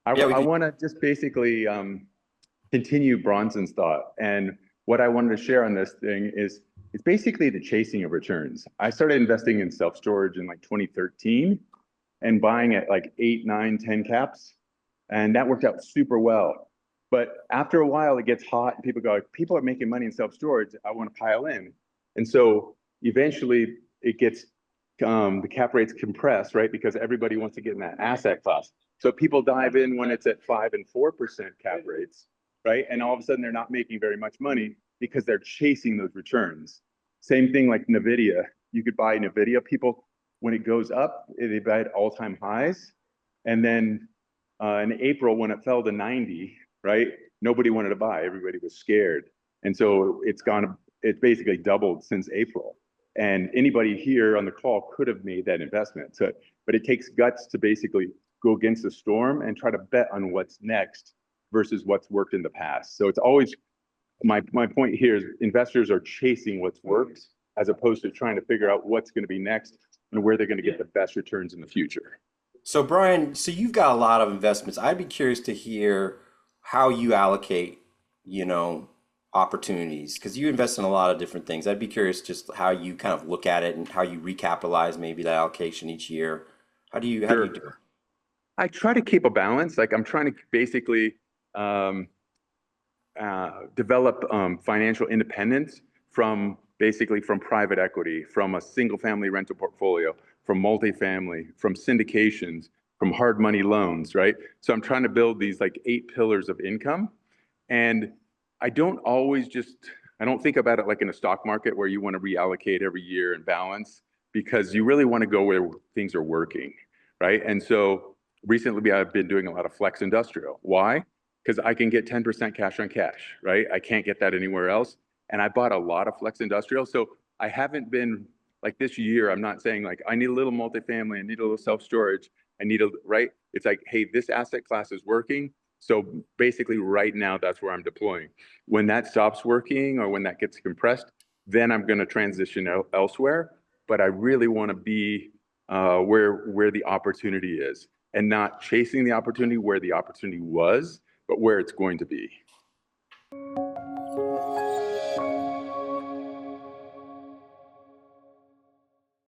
Yeah, we I can. want to just basically continue Bronson's thought. And what I wanted to share on this thing is it's basically the chasing of returns. I started investing in self-storage in like 2013 and buying at like 8, 9, 10 caps. And that worked out super well. But after a while, it gets hot and people go, people are making money in self-storage. I want to pile in. And so eventually it gets the cap rates compressed, right? Because everybody wants to get in that asset class. So people dive in when it's at 5 and 4% cap rates, right? And all of a sudden they're not making very much money because they're chasing those returns. Same thing like Nvidia. You could buy Nvidia. People, when it goes up, they buy at all-time highs. And then in April, when it fell to 90, right? Nobody wanted to buy. Everybody was scared. And so it's basically doubled since April. And anybody here on the call could have made that investment. So, but it takes guts to basically go against the storm and try to bet on what's next versus what's worked in the past. So it's always my point here is investors are chasing what's worked as opposed to trying to figure out what's going to be next and where they're going to get the best returns in the future. So Brian, so you've got a lot of investments. I'd be curious to hear how you allocate, you know, opportunities because you invest in a lot of different things. I'd be curious just how you kind of look at it and how you recapitalize maybe that allocation each year. How do you Sure. do it? I try to keep a balance. Like I'm trying to basically um, develop financial independence from basically from private equity, from a single family rental portfolio, from multifamily, from syndications, from hard money loans, right? So I'm trying to build these like 8 pillars of income. And I don't always just, I don't think about it like in a stock market where you want to reallocate every year and balance because you really want to go where things are working, right? And so recently I've been doing a lot of flex industrial. Why? Because I can get 10% cash on cash, right? I can't get that anywhere else. And I bought a lot of flex industrial. So I haven't been like this year, I'm not saying like I need a little multifamily, I need a little self-storage, I need a right. It's like, hey, this asset class is working. So basically right now that's where I'm deploying. When that stops working or when that gets compressed, then I'm going to transition elsewhere. But I really want to be where the opportunity is and not chasing the opportunity where the opportunity was but where it's going to be.